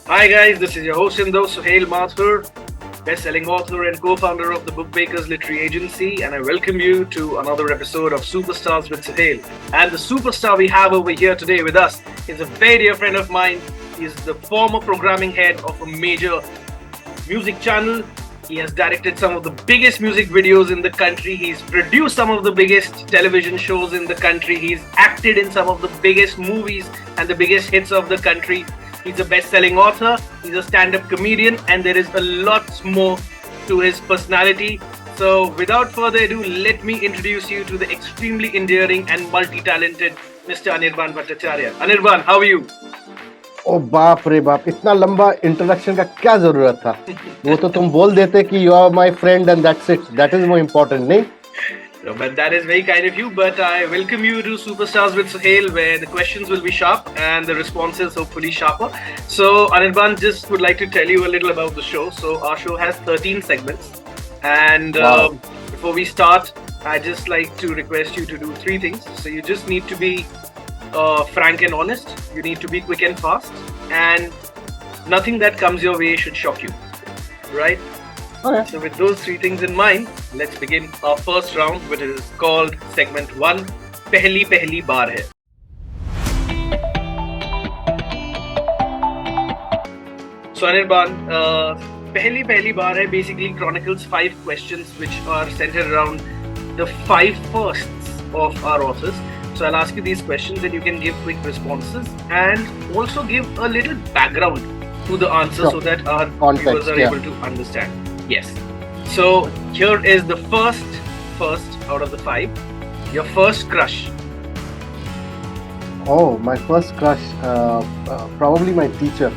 Hi guys, this is your host and host SUHAIL Mathur, best-selling author and co-founder of the Bookmakers literary agency, and I welcome you to another episode of Superstars with SUHAIL. And the superstar we have over here today with us is a very dear friend of mine. He is the former programming head of a major music channel. He has directed some of the biggest music videos in the country. He's produced some of the biggest television shows in the country. He's acted in some of the biggest movies and the biggest hits of the country. He's a best-selling author, he's a stand-up comedian, and there is a lot more to his personality. So without further ado, let me introduce you to the extremely endearing and multi-talented Mr. Anirban Bhattacharya. Anirban, how are you? ओ बाप रे बाप, इतना लंबा introduction का क्या जरूरत था? वो तो तुम बोल देते कि you are my friend and that's it. That is more important, नहीं? No, but that is very kind of you. But I welcome you to Superstars with SUHAIL, where the questions will be sharp and the responses hopefully sharper. So Anirban, just would like to tell you a little about the show. So our show has 13 segments, and before we start, I just like to request you to do three things. So you just need to be frank and honest. You need to be quick and fast, and nothing that comes your way should shock you, right? Okay. So with those three things in mind, let's begin our first round, which is called segment 1, Pehli Pehli Baar Hai. So Anirban, Pehli Pehli Baar Hai basically chronicles 5 questions which are centered around the 5 firsts of our authors. So I'll ask you these questions and you can give quick responses and also give a little background to the answer so that our viewers are able to understand. Yes. So here is the first out of the 5. Your first crush. Oh, my first crush, probably my teacher.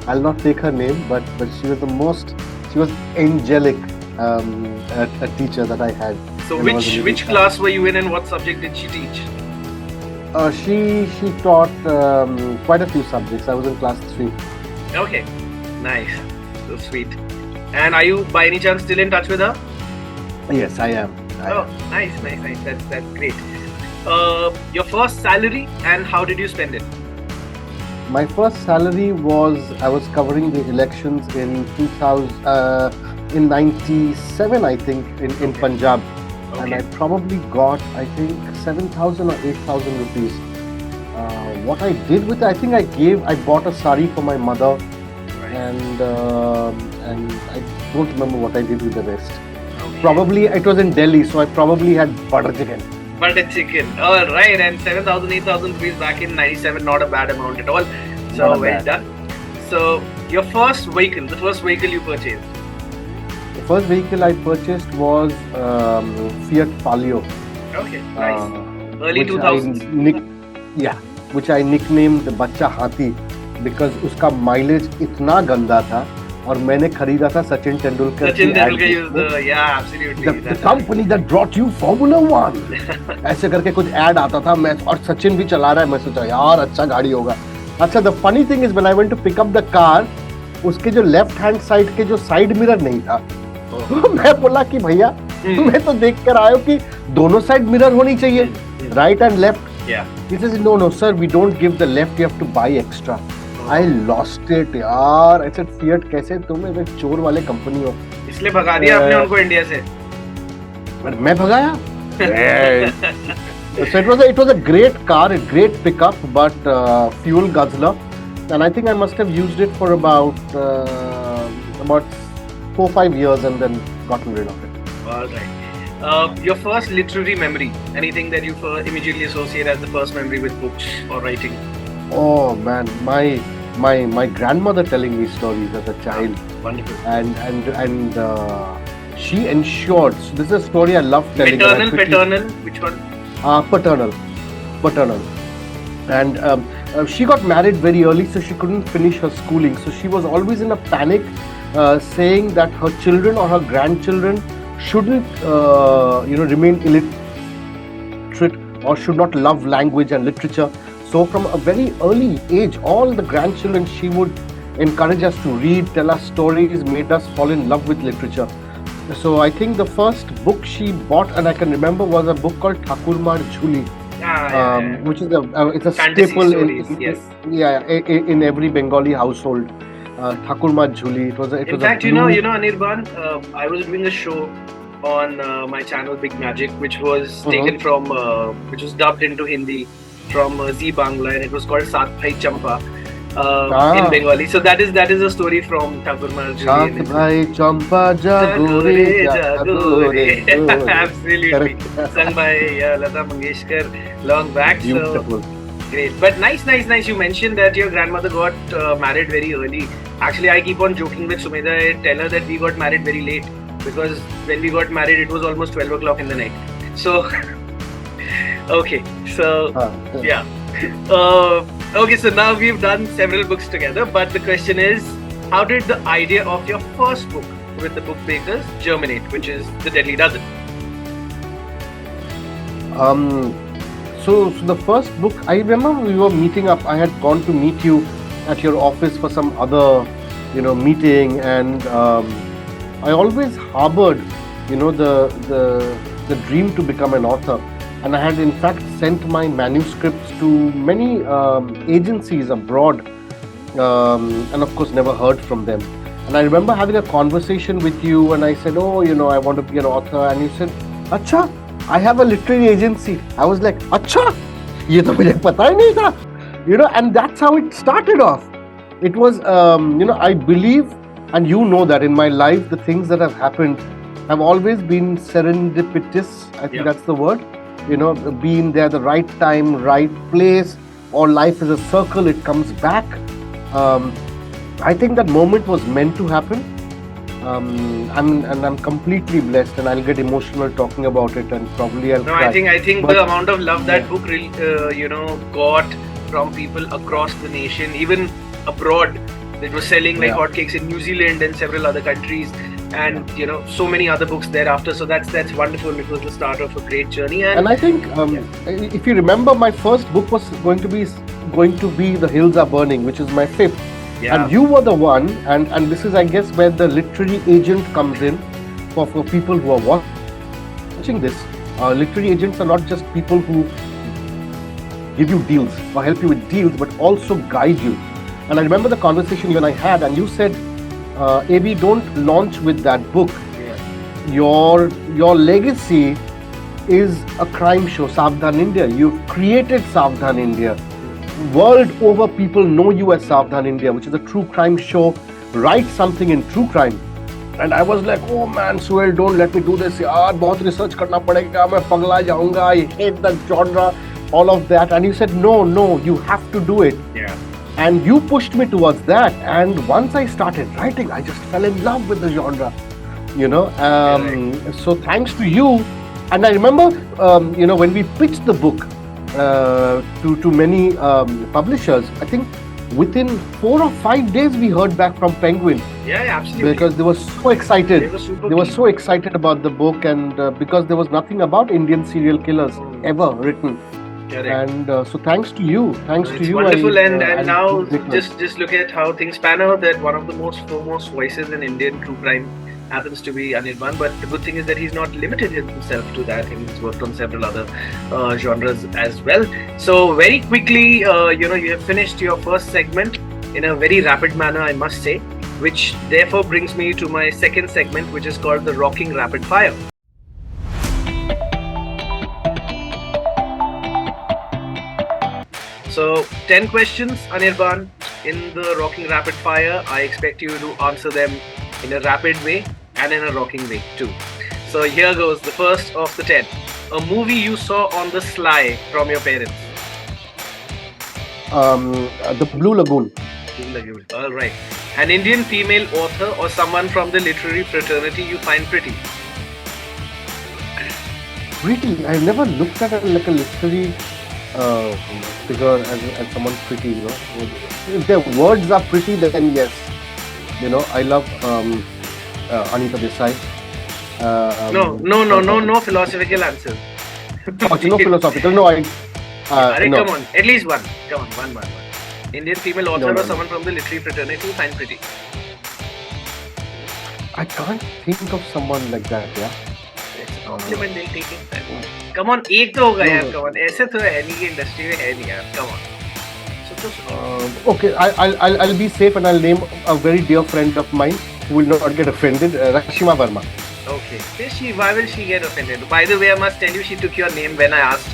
I'll not take her name, but she was angelic, a teacher that I had. So which class were you in and what subject did she teach? She taught quite a few subjects. I was in class 3. Okay, nice, so sweet. And are you by any chance still in touch with her? Yes, I am. Nice. That's great. Your first salary and how did you spend it? My first salary was, I was covering the elections in 97, I think, in Punjab. Okay. And I probably got, I think, 7,000 or 8,000 rupees. What I did with it, I think I bought a sari for my mother. Right. And I don't remember what I did with the rest. Okay. Probably it was in Delhi, so I probably had butter chicken. Butter chicken, all right. And 7,000, 8,000 rupees back in 97, not a bad amount at all. So well done. So your first vehicle, the first vehicle you purchased? The first vehicle I purchased was Fiat Palio. Okay, nice. Early 2000s. Which I nicknamed Bachcha Hathi because उसका mileage इतना गंदा था और मैंने खरीदा था Sachin Tendulkar used the, yeah, absolutely. The company that brought you Formula 1 ऐसे करके कुछ ad आता था मैं और सचिन भी चला रहा है मैं सोचा यार अच्छा गाड़ी होगा अच्छा the funny thing is when I went to pick up the car उसके जो left hand side के जो side mirror नहीं था मैं बोला कि भैया मैं तो देख कर आया हूँ कि दोनों side mirror होनी चाहिए right and left. Yeah. He says no sir we don't give the left you have to buy extra. I lost it यार. I said Fiat कैसे तुम एक चोर वाले कंपनी हो इसलिए भगा दिया आपने उनको इंडिया से मैं भगाया So it was a great car, a great pickup, but fuel guzzler, and I think I must have used it for about 4-5 years and then gotten rid of it. All right. Your first literary memory, anything that you immediately associate as the first memory with books or writing? Oh man, my grandmother telling me stories as a child. Wonderful. And she ensured. So this is a story I love telling. Paternal, which one? Paternal. And she got married very early, so she couldn't finish her schooling. So she was always in a panic, saying that her children or her grandchildren shouldn't, remain illiterate or should not love language and literature. So from a very early age, all the grandchildren, she would encourage us to read, tell us stories, made us fall in love with literature. So I think the first book she bought, and I can remember, was a book called Thakurmar Jhuli. Yeah. which is it's a Fantasy staple stories, yes. in every Bengali household. Thakurma Jhuli. It In was a fact, blue. Anirban, I was doing a show on my channel Big Magic, which was Mhm. taken from, which was dubbed into Hindi from Z Bangla, and it was called Sat Bhai Champa in Ah, Bengali. So that is a story from Thakur Marjuli Sat and his Bhai Champa Jagore Jagore, Jagore. Jagore. Oh, Absolutely. correct. Sung by Lata Mangeshkar long back. So Beautiful. great. But nice. You mentioned that your grandmother got married very early. Actually, I keep on joking with Sumedha. I tell her that we got married very late because when we got married, it was almost 12 o'clock in the night. So, okay. So, Ah, yeah. Okay, so now we've done several books together, but the question is, how did the idea of your first book with the Bookmakers germinate, which is The Deadly Dozen? Um, so the first book, I remember we were meeting up. I had gone to meet you at your office for some other, meeting, and I always harbored, the dream to become an author, and I had in fact sent my manuscripts to many agencies abroad, and of course never heard from them. And I remember having a conversation with you, and I said, "Oh, I want to be an author," and you said, "Acha, I have a literary agency." I was like, "Acha, ये तो मुझे पता ही नहीं था," and that's how it started off. It was, I believe, and that in my life, the things that have happened have always been serendipitous. I think that's the word. Being there, the right time, right place, or life is a circle, it comes back. I think that moment was meant to happen. I'm completely blessed, and I'll get emotional talking about it, and probably I'll cry. I think But the amount of love that book got from people across the nation, even abroad, it was selling like hotcakes in New Zealand and several other countries, and so many other books thereafter. So that's wonderful. It was the start of a great journey. And I think if you remember, my first book was going to be The Hills Are Burning, which is my fifth. Yeah. And you were the one, and this is, I guess, where the literary agent comes in for people who are watching this. Literary agents are not just people who give you deals or help you with deals, but also guide you. And I remember the conversation you and I had, and you said, "AB, don't launch with that book. Your legacy is a crime show, Savdhan India. You've created Savdhan India. World over, people know you as Savdhan India, which is a true crime show. Write something in true crime." And I was like, "Oh man, Suhail, don't let me do this. यार बहुत research करना पड़ेगा. मैं पगला जाऊंगा. I hate that genre, all of that." And you said, "No, you have to do it." Yeah. And you pushed me towards that. And once I started writing, I just fell in love with the genre. So thanks to you. And I remember, when we pitched the book to many publishers, I think within 4 or 5 days we heard back from Penguin. Yeah, absolutely. Because they were so excited. They were so excited about the book, and because there was nothing about Indian serial killers ever written. Correct. And so thanks to you. It's wonderful. And now just look at how things pan out. That one of the most foremost voices in Indian true crime happens to be Anirban, but the good thing is that he's not limited himself to that. He's worked on several other genres as well. So very quickly, you have finished your first segment in a very rapid manner, I must say, which therefore brings me to my second segment, which is called the Rocking Rapid Fire. So 10 questions, Anirban, in the Rocking Rapid Fire. I expect you to answer them in a rapid way and in a rocking way too. So here goes the first of the 10. A movie you saw on the sly from your parents. The Blue Lagoon. All right. An Indian female author or someone from the literary fraternity you find pretty. Pretty? I've never looked at like a literary figure as someone pretty. If their words are pretty, then yes. I love Anita Desai. No philosophical answer. No philosophical. No, no. Come on, at least one. Come on, one. Indian female author or someone from the literary fraternity you find pretty. I can't think of someone like that. Yeah. compliment, they'll take it. Come on, एक तो होगा यार. Come on, ऐसे तो है नहीं कि industry में है नहीं यार. Come on. Okay, I'll be safe and I'll name a very dear friend of mine who will not get offended, Rashima Verma. Okay. Why will she get offended? By the way, I must tell you, she took your name when I asked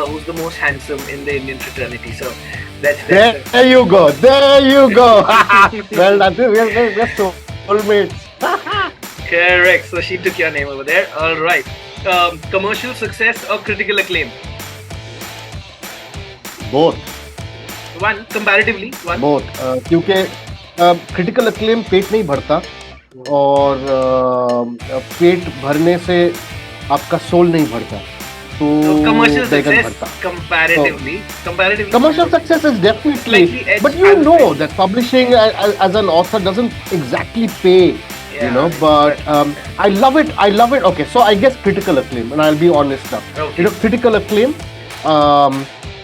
who's the most handsome in the Indian fraternity. So that's there you go. There you go. Well, that's it. We're soulmates. Correct. So she took your name over there. All right. Commercial success or critical acclaim? Both. One, comparatively. One. Both. क्योंकि critical acclaim पेट नहीं भरता और पेट भरने से आपका soul नहीं भरता. तो commercial success comparatively. Commercial success is definitely, but you know that publishing as an author doesn't exactly pay. Yeah, you know, but I love it. Okay, so I guess critical acclaim, and I'll be honest now. Okay. You know, critical acclaim.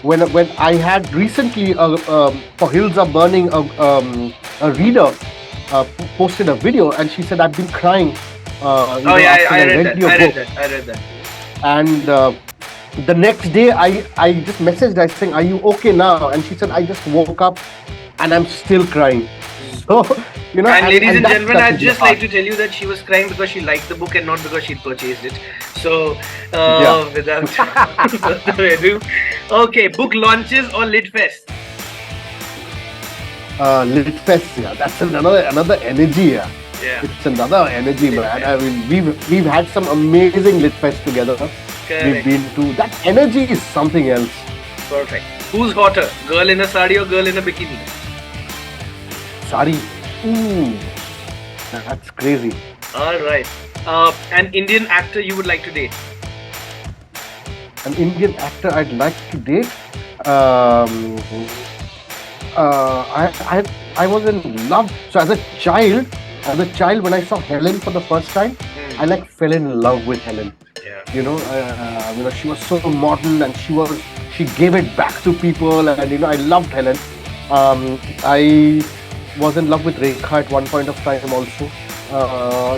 When I had recently for Hills Are Burning, a reader posted a video, and she said, "I've been crying." I read that. And the next day, I just messaged her saying, "Are you okay now?" And she said, "I just woke up, and I'm still crying." So, you know, and ladies and gentlemen, I'd just like to tell you that she was crying because she liked the book and not because she'd purchased it. So, without further ado, okay, book launches or Lit Fest? Lit Fest, yeah, that's another energy, yeah. Yeah. It's another energy, man. I mean, we've had some amazing Lit Fest together. Correct. We've been to that energy is something else. Perfect. Who's hotter, girl in a sari or girl in a bikini? Sari. Ooh, that's crazy. All right. An Indian actor you would like to date? An Indian actor I'd like to date. I was in love. So as a child, when I saw Helen for the first time, I fell in love with Helen. Yeah. You know, she was so modern and she gave it back to people, and I loved Helen. I was in love with Rekha at one point of time also.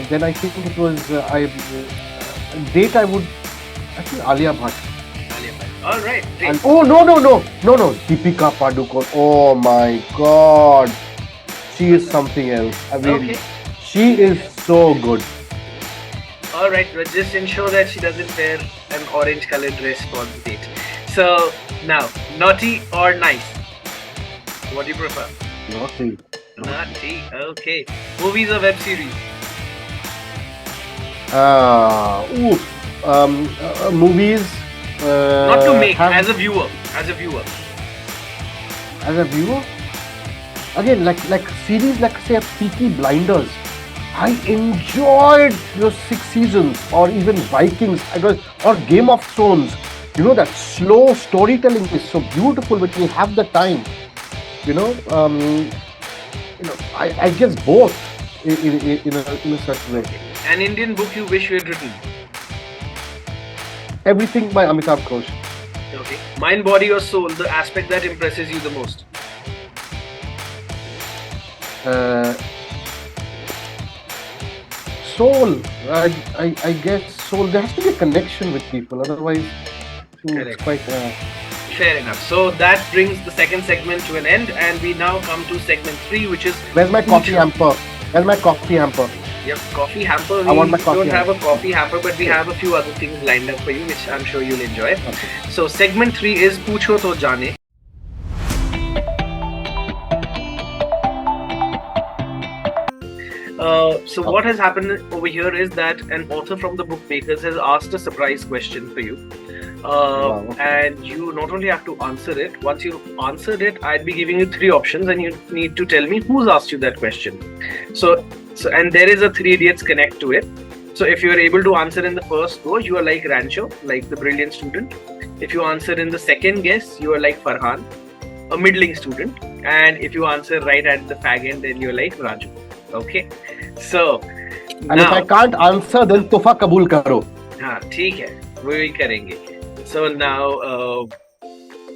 Then I think it was I think Alia Bhatt. All right. And, oh no, Deepika Padukone. Oh my God, she is something else. I mean, she is so good. All right, but just ensure that she doesn't wear an orange colored dress for the date. So now, naughty or nice? What do you prefer? Naughty. Naughty. Okay. Movies or web series? Movies. Not to make, as a viewer. As a viewer? Again, like series like say Peaky Blinders. I enjoyed those 6 seasons, or even Vikings, or Game of Thrones. You know, that slow storytelling is so beautiful when you have the time. I guess both in a certain way. An Indian book you wish you had written? Everything by Amitabh Ghosh. Okay. Mind, body or soul, the aspect that impresses you the most? Soul. I guess soul. There has to be a connection with people, otherwise it's quite... Fair enough. So that brings the second segment to an end, and we now come to segment 3, which is... Where's my coffee hamper? Yep, coffee hamper. I want my coffee don't have a coffee hamper, but we have a few other things lined up for you, which I'm sure you'll enjoy. Okay. So segment 3 is Poocho To Jaane. So what has happened over here is that an author from the Bookmakers has asked a surprise question for you. And you not only have to answer it, once you've answered it, I'd be giving you 3 options and you need to tell me who's asked you that question. So and there is a 3 Idiots connect to it. So if you are able to answer in the first go, you are like Rancho, like the brilliant student. If you answer in the second guess, you are like Farhan, a middling student. And if you answer right at the fag end, then you're like Raju. Okay. So and if I can't answer, then tofa kabul karo. हाँ ठीक है, वही करेंगे. So now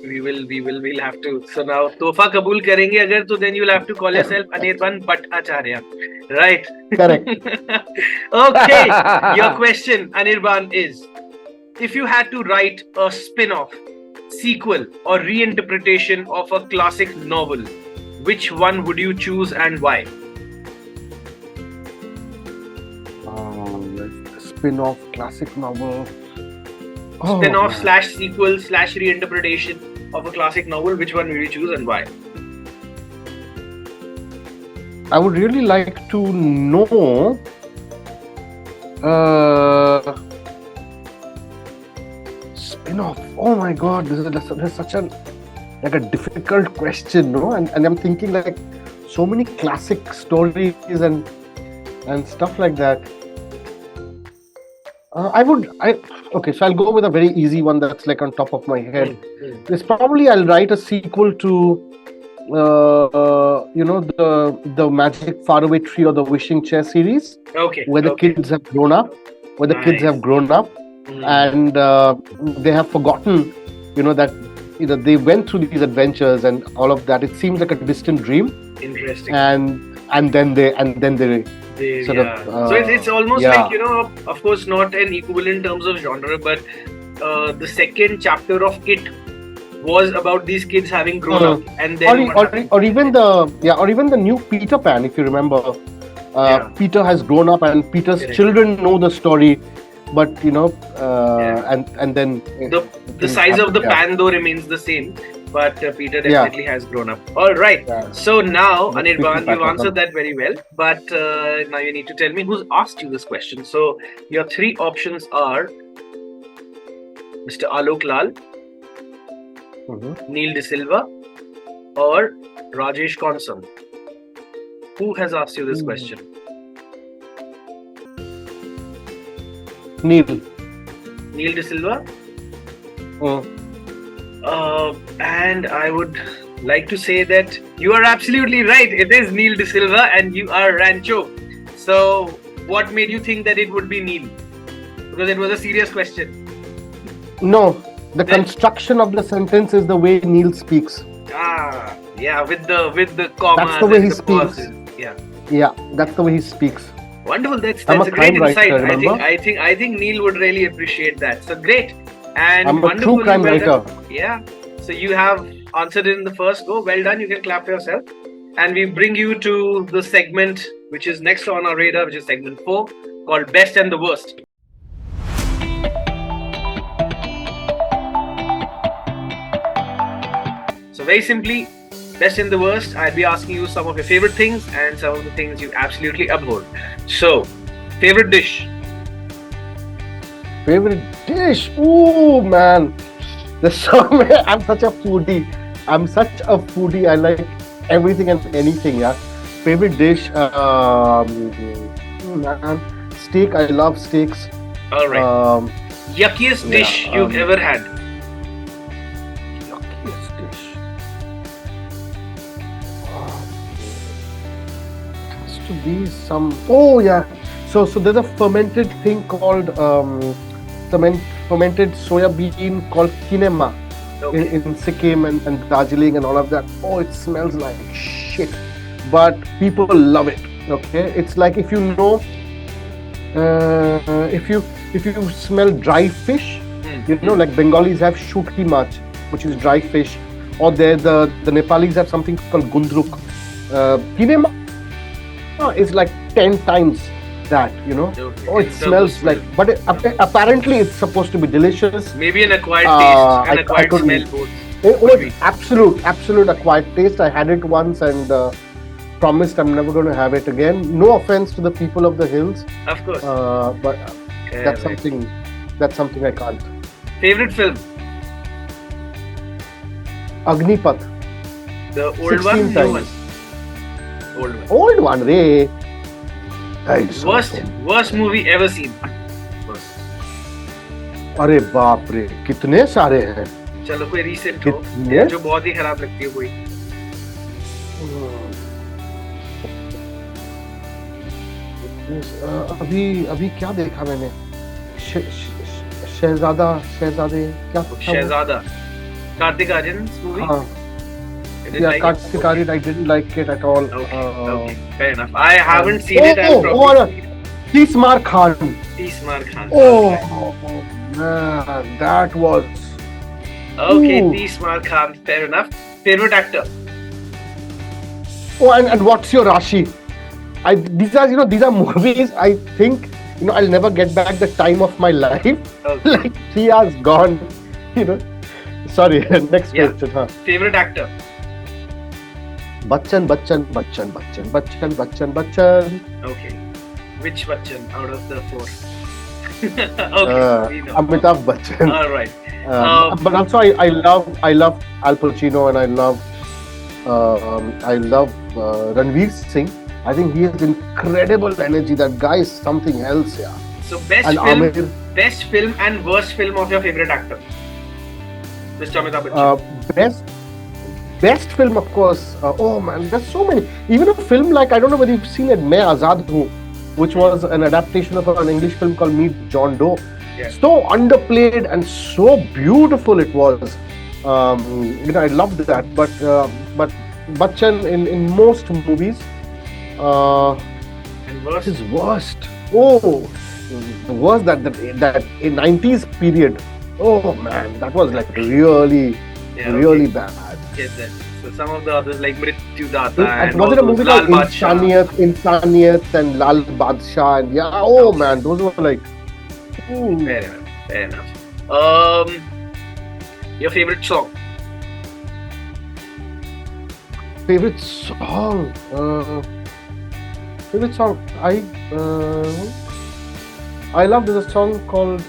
we'll have to. So now तोहफा कबूल करेंगे अगर तो then you'll have to call yourself Anirban Bhattacharya, right? Correct. Okay, your question, Anirban, is if you had to write a spin-off, sequel, or reinterpretation of a classic novel, which one would you choose and why? Spin-off classic novel. Spin-off slash sequel slash reinterpretation of a classic novel, which one will you choose and why? I would really like to know spin-off. Oh my God, this is such a difficult question, no? And I'm thinking like so many classic stories and stuff like that. Okay, so I'll go with a very easy one that's like on top of my head. It's probably I'll write a sequel to the Magic Faraway Tree or the Wishing Chair series. Okay. Where the kids have grown up. And they have forgotten, that they went through these adventures and all of that. It seems like a distant dream. Interesting. And then they sort of. So it's almost like, of course, not an equal in terms of genre, but the second chapter of It was about these kids having grown up, and then or even the new Peter Pan, if you remember. Peter has grown up, and Peter's children know the story, but and then the size of the pan though remains the same. But Peter definitely has grown up. All right. Yeah. So now, Anirban, you've answered that very well. But now you need to tell me who's asked you this question. So your three options are Mr. Alok Lal, Neil De Silva, or Rajesh Konsam. Who has asked you this question? Neil De Silva? And I would like to say that you are absolutely right. It is Neil De Silva and you are Rancho. So what made you think that it would be Neil? Because it was a serious question. No, the construction of the sentence is the way Neil speaks. Yeah, with the commas. That's the way he speaks. Pauses. Yeah, that's the way he speaks. Wonderful. That's a great insight. I think Neil would really appreciate that. So great. And I'm a true crime writer. Yeah. So you have answered it in the first go. Well done. You can clap for yourself. And we bring you to the segment which is next on our radar, which is segment 4, called Best and the Worst. So very simply, Best and the Worst, I'll be asking you some of your favorite things and some of the things you absolutely abhor. So, favorite dish? Favorite dish? Oh man, there's so many. I'm such a foodie. I like everything and anything. Yeah. Favorite dish? Man, steak. I love steaks. All right. Yuckiest dish you've ever had? Yuckiest dish. Has to be some. Oh yeah. So there's a fermented thing called fermented soya bean called kinema in Sikkim and Darjeeling and all of that. Oh, it smells like shit, but people love it. Okay, it's like if you know, if you smell dry fish, like Bengalis have shutki mach, which is dry fish, or the Nepalis have something called gundruk. Kinema is like 10 times that, Oh, it smells like, but apparently it's supposed to be delicious. Maybe an acquired taste, an acquired smell both. Absolute acquired taste. I had it once and promised I'm never going to have it again. No offense to the people of the hills. Of course. But that's something I can't. Favorite film? Agnipath. The old one? New one? Old one, Ray. Worst movie ever seen? अरे बाप रे, कितने सारे हैं. चलो कोई recent हो जो बहुत ही खराब लगती है कोई. अभी क्या देखा मैंने? शहजादे क्या था? Kartik Aryan's movie? You didn't Yeah, like it? Kartik Aryan, I didn't like it at all. Okay, fair enough. I haven't seen it. I'll Oh, probably see it. Tismar Khan. Tismar Khan. Oh, man, that was. Okay, Ooh. Tismar Khan. Fair enough. Favorite actor? Oh, and what's your Rashi? These are movies. I think I'll never get back the time of my life. Okay. Like 3 hours gone. Sorry. Next Yeah. question. Huh? Favorite actor? Bachchan. Okay. Which Bachchan out of the 4? Okay, we know. Amitabh Bachchan. All right. But also I love Al Pacino, and I love Ranveer Singh. I think he has incredible energy. That guy is something else, yeah. So And Amir, best film and worst film of your favorite actor, Mr. Amitabh Bachchan. best film, of course. Oh man, there's so many. Even a film like, I don't know whether you've seen it, Main Azad Hoon, which was an adaptation of an English film called Meet John Doe. Yeah. So underplayed and so beautiful it was. I loved that. But Bachchan in most movies, And worst? his worst. Oh, the worst that in 90s period. Oh man, that was like really bad. Get that. So some of the others like Mrityu Data and was all it a those movie Lal called Badshah. Insaniyat and Lal Badshah, and yeah, oh man, those were like, ooh. Fair enough. Your favorite song? Favorite song? I love, there's a song called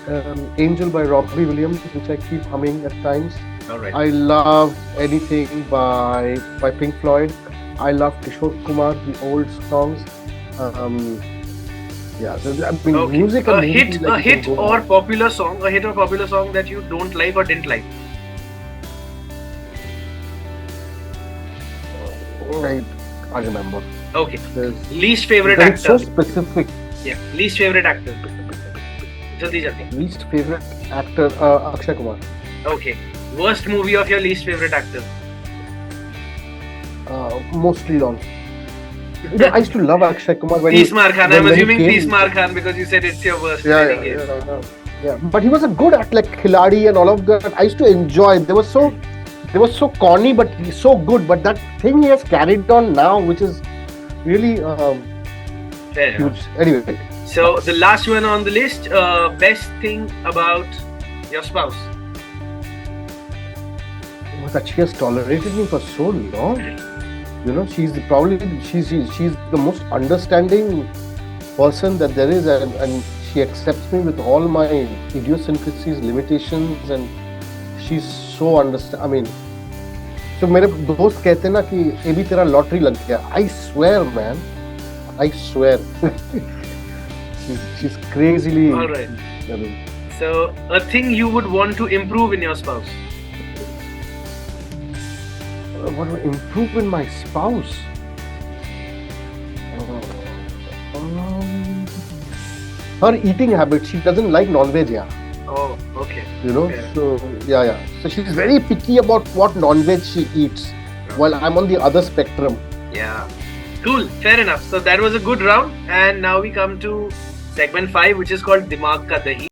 Angel by Robbie Williams, which I keep humming at times. All right. I love anything by Pink Floyd. I love Kishore Kumar, the old songs. Yeah, so I mean, Okay. music and movies, A like, you hit can go or on. popular song that you don't like or didn't like. I remember. Okay. There's, Least favorite it's so actor. specific. Yeah. Least favorite actor. Jaldi. Least favorite actor, Akshay Kumar. Okay. Worst movie of your least favorite actor. Mostly long. I used to love Akshay Kumar when Tismar Khan. I'm when he assuming came. Tismar Khan because you said it's your worst. Yeah. But he was a good act, like Khiladi and all of that. I used to enjoy. They were so corny, but he's so good. But that thing he has carried on now, which is really Fair enough. huge. Anyway, So the last one on the list, best thing about your spouse. was that she has tolerated me for so long. She's the most understanding person that there is, and she accepts me with all my idiosyncrasies, limitations, and she's so understand. I mean, so मेरे दोस्त कहते हैं ना कि ये भी तेरा lottery लग गया. I swear, man. I swear. she's crazily. All right. I mean, So a thing you would want to improve in your spouse. what would improve in my spouse? Her eating habits. She doesn't like non-veg, yeah. Oh, okay. Fair. So yeah. So she's very picky about what non-veg she eats, while I'm on the other spectrum. Yeah. Cool. Fair enough. So that was a good round, and now we come to segment 5, which is called Dimag Ka Dahi.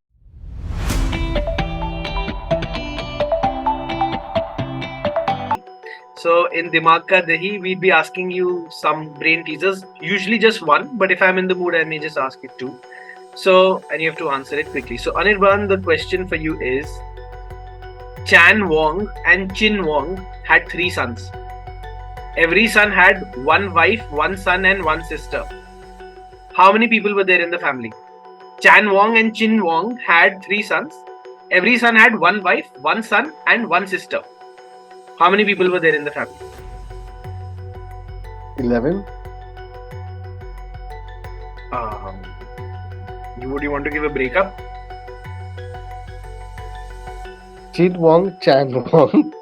So in Dimag Ka Dahi, we'd be asking you some brain teasers, usually just one, but if I'm in the mood, I may just ask it two. So, and you have to answer it quickly. So Anirban, the question for you is, Chan Wong and Chin Wong had 3 sons. Every son had 1 wife, 1 son and 1 sister. How many people were there in the family? Chan Wong and Chin Wong had 3 sons. Every son had 1 wife, 1 son and 1 sister. How many people were there in the family? 11. Would you want to give a breakup? Chin Wong, Chan Wong,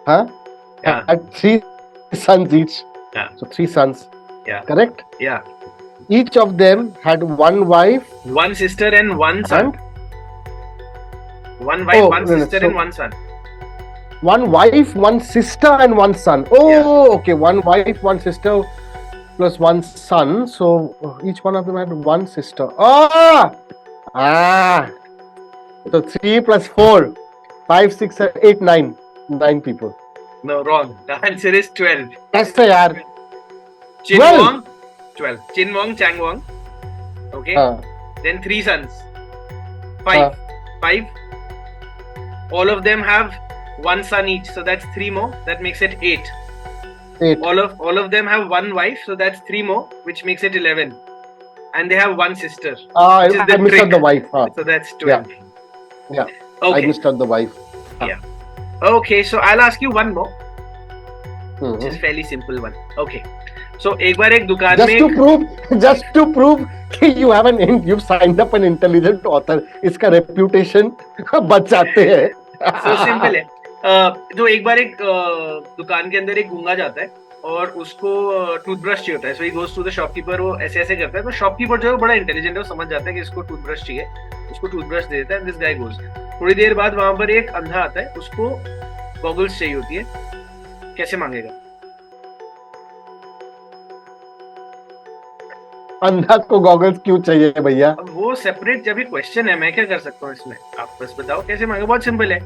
Yeah. had 3 sons each. Yeah. So 3 sons. Yeah. Correct. Yeah. Each of them had 1 wife 1 sister and 1 son. and 1 wife, 1 no, sister so- and 1 son. One wife, one sister, and one son. Oh, okay. One wife, one sister, plus one son. So each one of them had one sister. So 3 plus 4, 5, 6, 7, 8, 9. 9 people. No, wrong. The answer is 12. कैसे यार? Chin 12? Wong, 12. Chin Wong, Chang Wong. Okay. Then 3 sons. 5. 5. All of them have one son each, so that's 3 more. That makes it 8. 8. All of them have one wife, so that's 3 more, which makes it 11. And they have one sister. I which is the missed trick. out the wife. So that's 12. Yeah. I Okay. missed out the wife. Yeah. Okay, so I'll ask you one more, which Mhm. is fairly simple one. Okay. So एक बार एक दुकान Just में to prove कि you've signed up an intelligent author. इसका reputation बच जाते हैं. so simple है. तो एक बार एक दुकान के अंदर एक गूंगा जाता है और उसको टूथब्रश चाहिए होता है. So he goes to the shopkeeper. वो ऐसे ऐसे करता है तो शॉपकीपर जो है बड़ा इंटेलिजेंट है. वो समझ जाता है कि इसको टूथब्रश चाहिए. उसको टूथब्रश दे देता है. This guy goes. थोड़ी देर बाद वहां पर एक अंधा आता है. उसको गॉगल्स चाहिए होती है. कैसे मांगेगा? अंधा को गॉगल्स क्यों चाहिए भैया? अब वो सेपरेट जब भी क्वेश्चन है, मैं क्या कर सकता हूँ इसमें? आप बस बताओ कैसे मांगे. बहुत सिंपल है.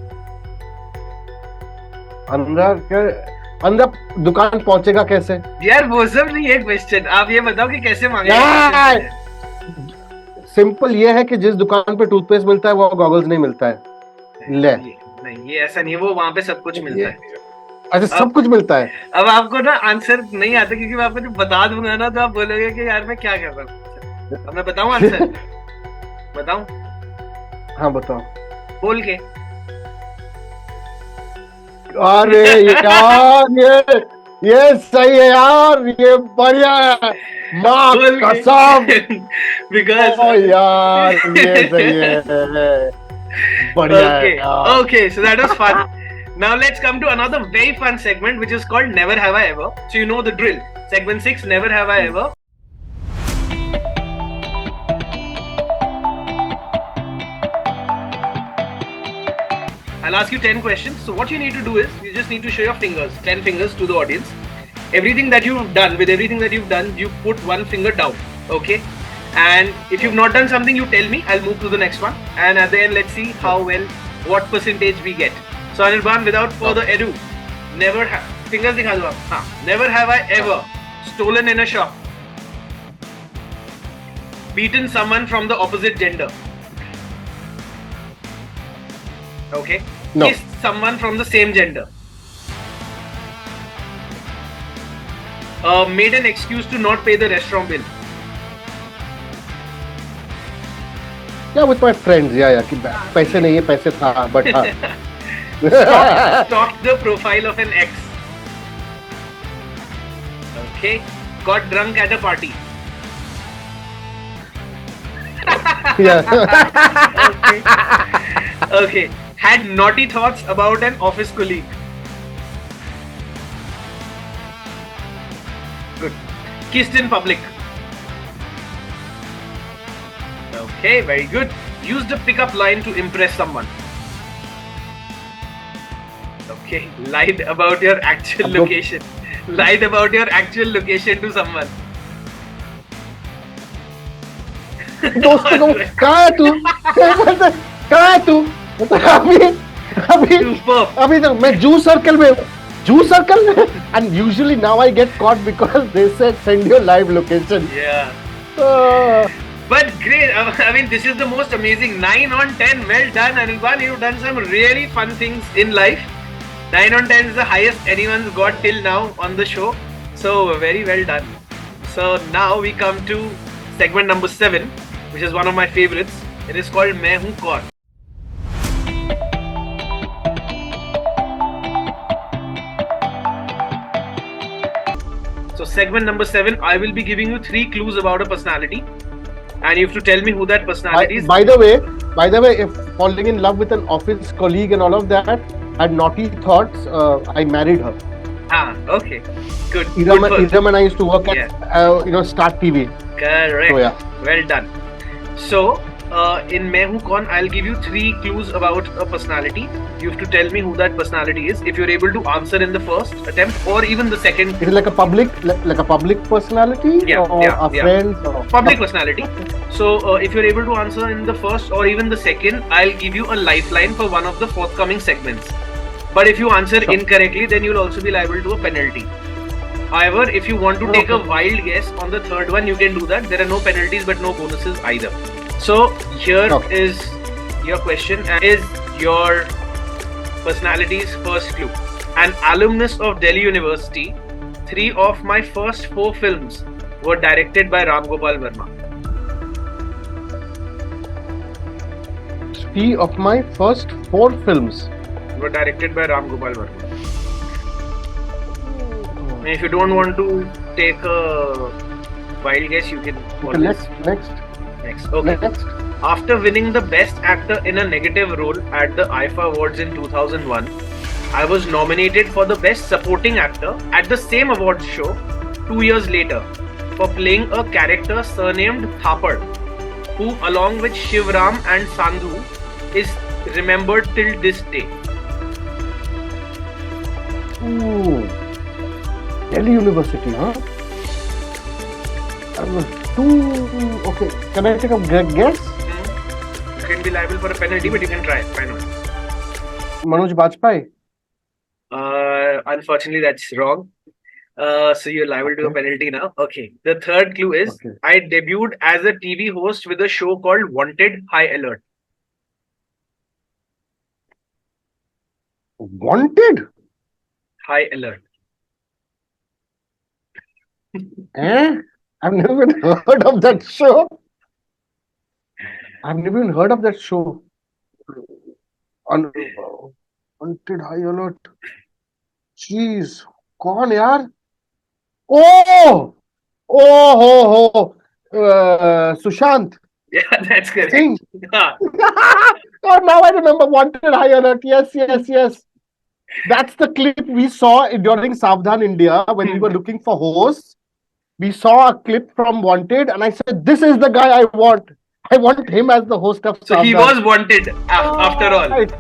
अंधा दुकान पहुंचेगा कैसे? यार वो सब नहीं है क्वेश्चन. आप ये बताओ कि कैसे मांगे. सिंपल ये है कि जिस दुकान पे टूथपेस्ट मिलता है वो गॉगल्स नहीं मिलता है. ले नहीं, ये ऐसा नहीं है. वो वहां पे सब कुछ मिलता है. अच्छा, सब कुछ मिलता है. अब आपको ना आंसर नहीं आता क्योंकि मैं आपको जब बता दूंगा ना तो आप बोलोगे कि यार मैं क्या कर रहा हूँ. अब मैं बताऊं आंसर? बताऊं? हाँ बताओ. बोल के. अरे यार ये सही है यार. ये बढ़िया है. माँ कसम. Because यार ये सही है. बढ़िया है. Okay, so that was fun. Now let's come to another very fun segment which is called Never Have I Ever. So you know the drill. Segment 6, Never Have I Ever. I'll ask you 10 questions. So what you need to do is, you just need to show your fingers, 10 fingers to the audience. Everything that you've done, you put one finger down, okay? And if you've not done something, you tell me, I'll move to the next one. And at the end, let's see what percentage we get. So Anirban, without further ado, never have I ever stolen in a shop, beaten someone from the opposite gender, okay? No. Kissed someone from the same gender, made an excuse to not pay the restaurant bill. Yeah, with my friends. Yeah. कि पैसे नहीं है, पैसे था, but हाँ. Stalked the profile of an ex. Okay. Got drunk at a party. Yeah. Okay. Had naughty thoughts about an office colleague. Good. Kissed in public. Okay, very good. Used a pickup line to impress someone. Okay. Lied about your actual location. Lied about your actual location to someone. दोस्तों को कहाँ है तू? कहाँ है तू? अभी तो मैं जू सर्कल में and usually now I get caught because they said send your live location. Yeah. But great. I mean, this is the most amazing 9 on 10. Well done, Anirban. You've done some really fun things in life. 9 on 10 is the highest anyone's got till now on the show. So very well done. So now we come to segment number 7, which is one of my favorites. It is called Main Hoon Kaun. So segment number 7, I will be giving you 3 clues about a personality, and you have to tell me who that personality is. By the way, if falling in love with an office colleague and all of that had naughty thoughts, I married her. Okay, good. Idam and I used to work at Start TV. Correct. So, yeah. Well done. So in Main Hoon Kaun, I'll give you 3 clues about a personality. You have to tell me who that personality is. If you're able to answer in the first attempt or even the second. Is it like a public personality? Yeah, or yeah, a friend? Or public personality. So if you're able to answer in the first or even the second, I'll give you a lifeline for one of the forthcoming segments. But if you answer incorrectly, then you'll also be liable to a penalty. However, if you want to take a wild guess on the third one, you can do that. There are no penalties but no bonuses either. So here is your question. Is your personality's first clue. An alumnus of Delhi University, 3 of my first 4 films were directed by Ram Gopal Verma. 3 of my first 4 films were directed by Ram Gopal Verma. If you don't want to take a wild guess, you can. Next. Okay. Next. After winning the Best Actor in a Negative Role at the IFA Awards in 2001, I was nominated for the Best Supporting Actor at the same awards show 2 years later for playing a character surnamed Thapad, who along with Shivram and Sandhu is remembered till this day. Ooh. Delhi University, huh? Okay, can I take a guess? You can be liable for a penalty, but you can try. Why not? Manoj Bajpayee? Unfortunately, that's wrong. So you're liable to a penalty now. Okay. The third clue is I debuted as a TV host with a show called Wanted High Alert. Wanted? High Alert. I've never even heard of that show. Wanted High Alert. Jeez. कौन यार? Sushant. Yeah, that's correct. Singh. Oh, now I remember Wanted High Alert. Yes. That's the clip we saw during Savdhan India when we were looking for hosts. We saw a clip from Wanted and I said, this is the guy I want. I want him as the host of Savdhan. So he was wanted after all. Right.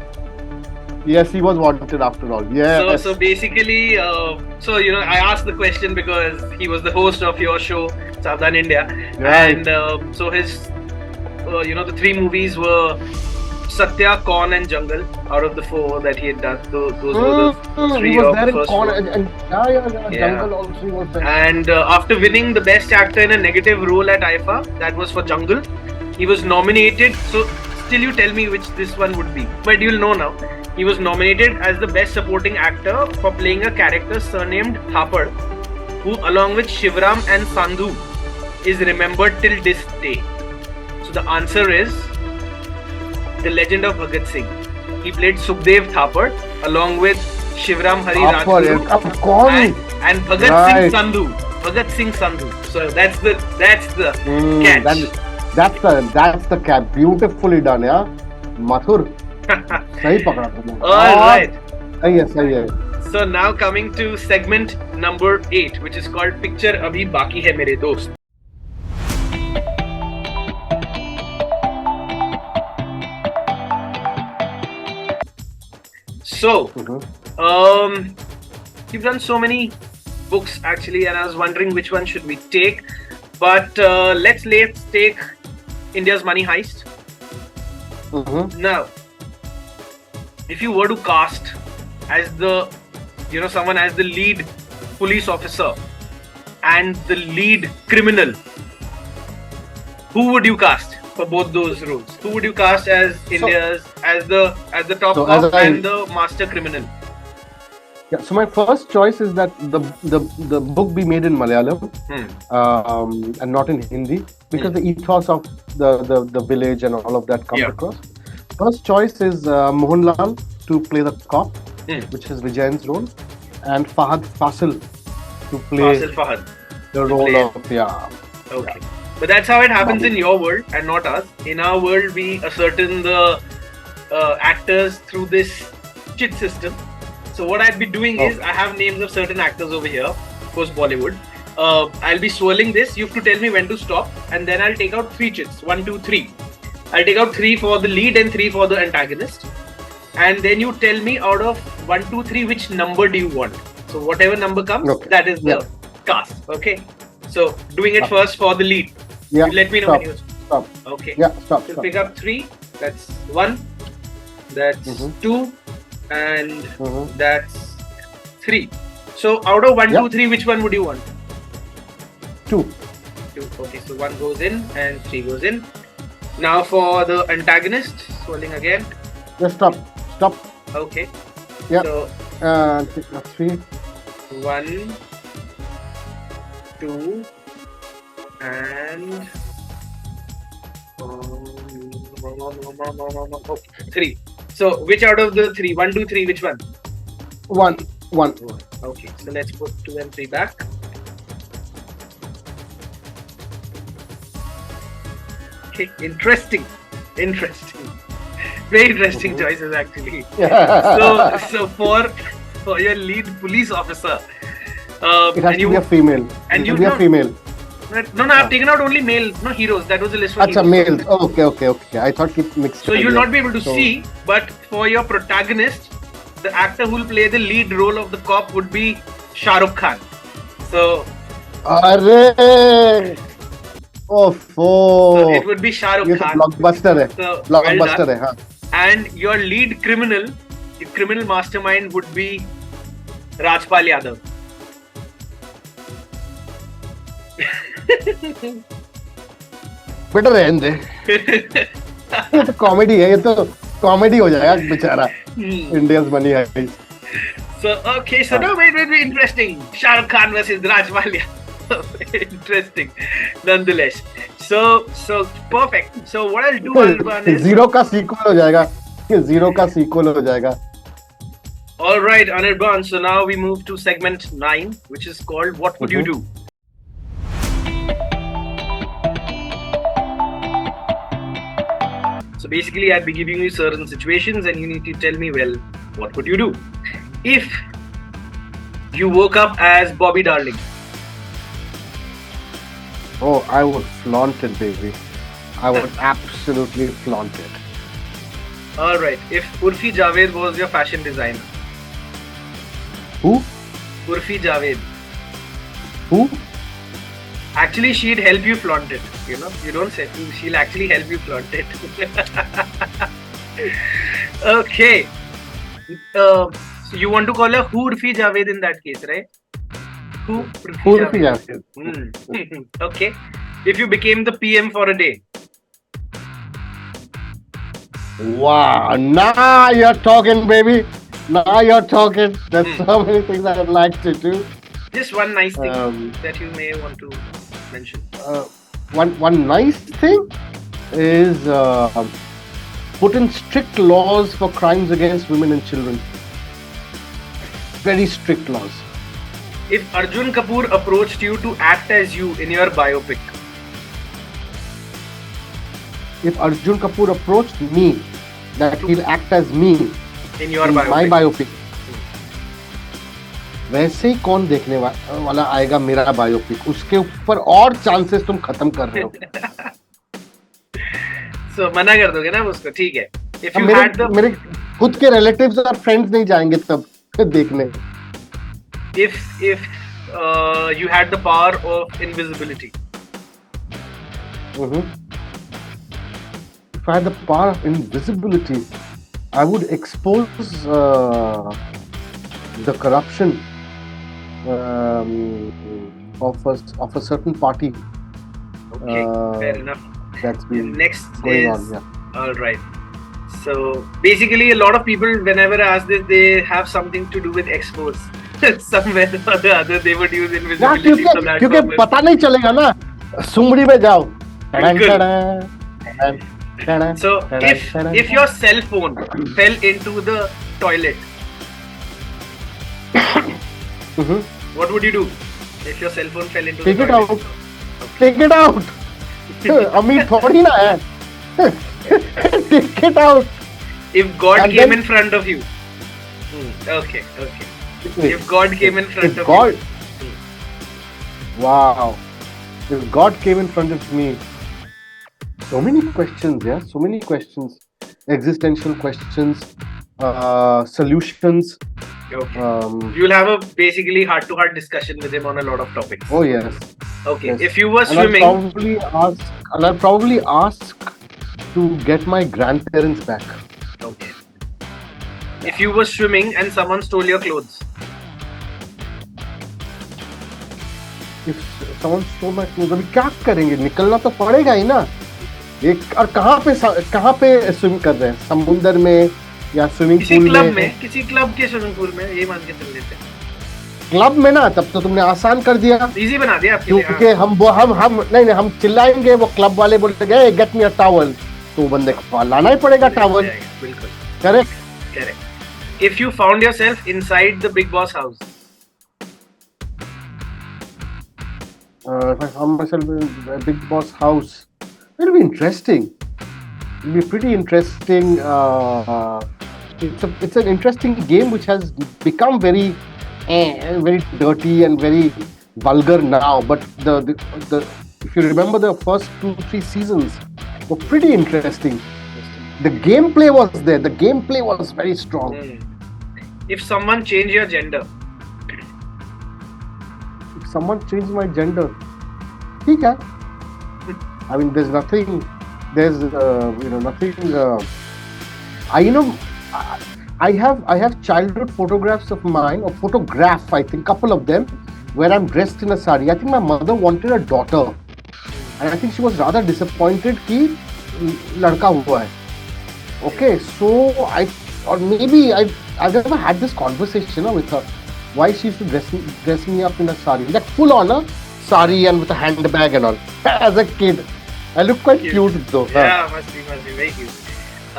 Yes, he was wanted after all. Yes. So basically, I asked the question because he was the host of your show, Savdhan India. Right. And so his, the 3 movies were Satya, Kaun and Jungle. Out of the 4 that he had done, those were the 3 of the first 4. Jungle also was there. And after winning the Best Actor in a Negative Role at IFA, that was for Jungle, he was nominated. So still you tell me which this one would be. But you'll know now. He was nominated as the Best Supporting Actor for playing a character surnamed Thapad, who along with Shivram and Sandhu is remembered till this day. So the answer is The Legend of Bhagat Singh. He played Sukhdev Thapad along with Shivram Hari Rajguru and Bhagat Singh Sandhu. So that's the catch. That's the catch. Beautifully done, yeah. Mathur. सही पकड़ा तुमने. All right. सही है. So now coming to segment number 8, which is called Picture Abhi Baki Hai Mere Dost. So, you've done so many books actually, and I was wondering which one should we take. But let's take India's Money Heist. Now, if you were to cast as someone as the lead police officer and the lead criminal, who would you cast for both those roles? Who would you cast as India's as the top cop and the master criminal? Yeah, so my first choice is that the book be made in Malayalam and not in Hindi, because the ethos of the village and all of that comes across. First choice is Mohanlal to play the cop, which is Vijayan's role, and Fahad Fasil to play the role of Okay. But that's how it happens in your world and not us. In our world, we ascertain the actors through this chit system. So what I'd be doing is, I have names of certain actors over here, of course Bollywood. I'll be swirling this. You have to tell me when to stop, and then I'll take out 3 chits. 1, 2, 3. I'll take out 3 for the lead and 3 for the antagonist. And then you tell me out of 1, 2, 3 which number do you want. So whatever number comes, that is the cast. Okay. So doing it first for the lead. Yeah. You let me know when you stop. Okay. Yeah. Stop. So pick up 3. That's 1. That's 2. And that's 3. So out of 1, 2, 3, which one would you want? 2. 2. Okay. So 1 goes in and 3 goes in. Now for the antagonist, swirling again. Just stop. Okay. Yeah. So 3. 1, 2, and 3. So which out of the 3? 1, 2, 3. Which one? 1. Okay. So let's put 2 and 3 back. Okay. Interesting. Very interesting choices actually. So for your lead police officer, it has to be a female. And you be a female. No, I've taken out only male, no heroes. That was the list for Achha, heroes. males. Okay. I thought it mixed. So you'll not be able to see, but for your protagonist, the actor who will play the lead role of the cop would be Shah Rukh Khan. So. Arre! So it would be Shah Rukh Khan. Blockbuster hai. So, Blockbuster hai. Haan. And your lead criminal mastermind would be Rajpal Yadav. Better रहने दे. ये तो comedy है. ये तो comedy हो जाएगा बेचारा. Indians money है. So okay, so no, wait, interesting. Shah Rukh Khan versus Rajpal Yadav. Interesting, nonetheless. So perfect. So what I'll do, Anirban, is Zero का sequel हो जाएगा. Zero का sequel हो जाएगा. All right, Anirban. So now we move to segment 9, which is called "What Would You Do?" So basically, I'd be giving you certain situations, and you need to tell me, well, what would you do if you woke up as Bobby Darling? Oh, I would flaunt it, baby. I would absolutely flaunt it. Alright, if Urfi Javed was your fashion designer. Who? Urfi Javed. Who? Actually, she'd help you flaunt it. You know, you don't say who, she'll actually help you flaunt it. Okay. So you want to call her Urfi Javed in that case, right? Urfi Javed. Okay. If you became the PM for a day. Wow, now you're talking, baby. Now you're talking. There's so many things I'd like to do. Just one nice thing that you may want to mention. One nice thing is put in strict laws for crimes against women and children. Very strict laws. If Arjun Kapoor approached you to act as you in your biopic. If Arjun Kapoor approached me, that he'll act as me in your biopic. My biopic. वैसे ही कौन देखने वाला आएगा मेरा biopic. उसके ऊपर और chances तुम खत्म कर रहे हो. So मना कर दोगे ना उसको. ठीक है. If you मेरे खुद के रिलेटिव्स और फ्रेंड्स नहीं जाएंगे तब देखने. If you had the power of invisibility. If I had the power of invisibility, I would expose the corruption of a certain party. Okay, fair enough. That's been next going is, on. Yeah. All right. So basically, a lot of people, whenever I ask this, they have something to do with expose. Somewhere or the other, they would use invisibility for that क्योंकि purpose. पता नहीं चलेगा ना. सुमड़ी में जाओ. So if your cell phone fell into the toilet, what would you do? If your cell phone fell into the toilet? Take it out. अमीर थोड़ी ना है. Take it out. If God came in front of you. Okay. If God came in front of you. Wow. If God came in front of me, So many questions, yeah. So many questions, existential questions, solutions. Okay. You'll have a basically heart-to-heart discussion with him on a lot of topics. Oh yes. Okay. Yes. If you were And swimming, I'll probably ask to get my grandparents back. okay. If you were swimming and someone stole your clothes, If someone stole my clothes, अभी क्या करेंगे? निकलना तो पड़ेगा ही ना. एक और कहाँ पे स्विम कर रहे हैं? समुद्र में या स्विमिंग पूल में? किसी क्लब के स्विमिंग पूल में, ये मान के चल लेते हैं. क्लब में ना, तब तो तुमने आसान कर दिया. इजी बना दिया आपके लिए. क्योंकि हम चिल्लाएंगे, वो क्लब वाले बोलेंगे गेट मी अ टॉवल, तो बंदे को लाना ही पड़ेगा टॉवल. बिल्कुल. Correct. If you found yourself inside the Big Boss house, if I found myself in a Big Boss house, it'll be interesting. It'll be pretty interesting. It's an interesting game which has become very dirty and very vulgar now. But the if you remember the first 2-3 seasons were pretty interesting. The gameplay was there. The gameplay was very strong. If someone changed your gender, If someone changed my gender, ठीक है. I mean, there's nothing. There's nothing. I have childhood photographs of mine, or photograph, I think, couple of them, where I'm dressed in a sari. I think my mother wanted a daughter, and I think she was rather disappointed कि लड़का हुआ है. Okay, so I've never had this conversation with her. Why she used to dress me up in a sari, like full on sari and with a handbag and all. As a kid, I look quite cute though. Yeah, must be very cute.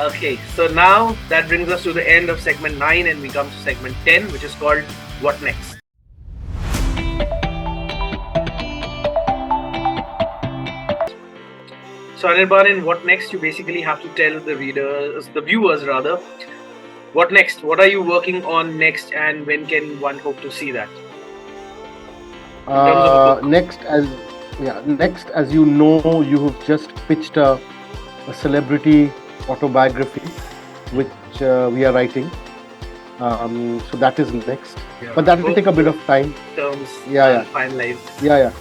Okay, so now that brings us to the end of segment 9, and we come to segment 10, which is called What Next? So Anirban, in What Next, you basically have to tell the viewers rather, what next? What are you working on next, and when can one hope to see that? Next, as you know, you have just pitched a celebrity autobiography, which we are writing. So that is next, but that will take a bit of time. Finalized. Yeah.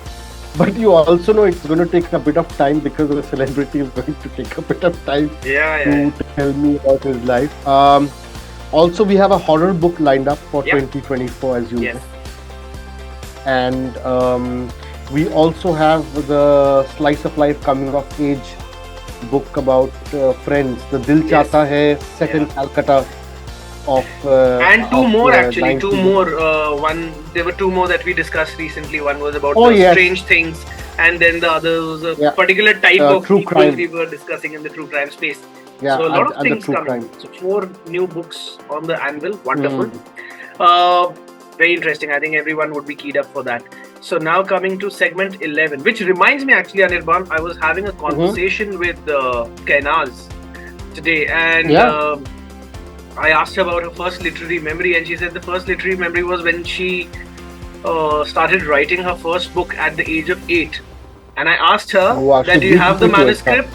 But you also know it's going to take a bit of time because the celebrity is going to take a bit of time to tell me about his life. Also, we have a horror book lined up for 2024, as you know. And we also have the Slice of Life Coming of Age book about friends. The Dil Chahta Hai, set in Calcutta. And two more. There were two more that we discussed recently. One was about strange things, and then the other was a particular type of true people crime. we were discussing in the true crime space. Yeah, so a lot of and things the true coming. crime. So 4 new books on the anvil. Wonderful. Very interesting. I think everyone would be keyed up for that. So now coming to segment 11, which reminds me actually, Anirban, I was having a conversation with Kainaz today, and I asked her about her first literary memory, and she said the first literary memory was when she started writing her first book at the age of 8. And I asked her that do you have the manuscript?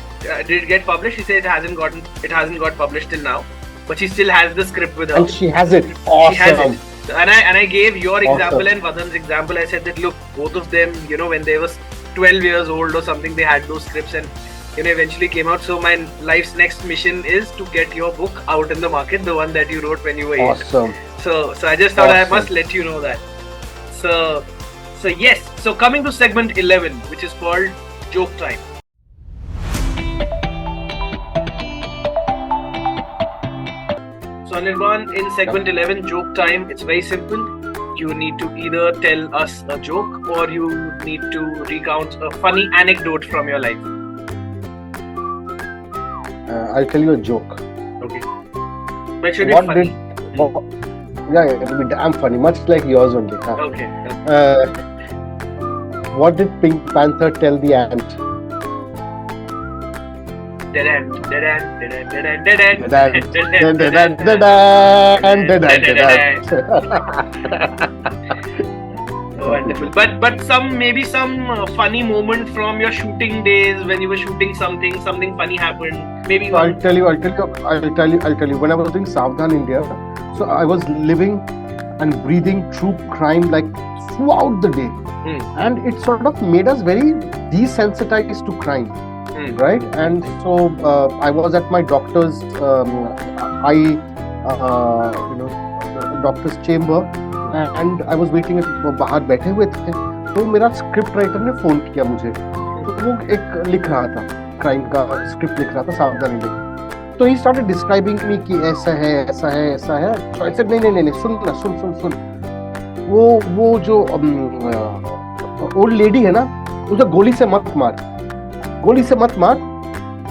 Did it get published? She said it hasn't got published till now, but she still has the script with her. And she has it. Awesome. She has it. And I gave your example and Vadan's example. I said that look, both of them, when they were 12 years old or something, they had those scripts and eventually came out. So my life's next mission is to get your book out in the market, the one that you wrote when you were 8. Awesome. So I just thought I must let you know that. So yes. So coming to segment 11, which is called Joke Time. So Anirban, in segment 11, Joke Time, it's very simple. You need to either tell us a joke or you need to recount a funny anecdote from your life. I'll tell you a joke. Okay. But it should be funny. It will be damn funny, much like yours only. Okay. What did Pink Panther tell the ant? Wonderful. But maybe some funny moment from your shooting days when you were shooting something funny happened. Maybe. So I'll tell you. When I was doing Savdhan India, so I was living and breathing true crime like throughout the day, and it sort of made us very desensitized to crime, right? And so I was at my doctor's doctor's chamber, and I was waiting at बाहर बैठे हुए थे, तो मेरा script writer ने phone किया मुझे, तो वो एक लिख रहा था, क्राइम का स्क्रिप्ट लिख रहा था सावधान इंडिया। तो ही स्टार्टेड डिस्क्राइबिंग मी कि ऐसा है ऐसा है ऐसा है। तो आई सेड नहीं सुन, वो जो ओल्ड लेडी है ना, उसे गोली से मत मार,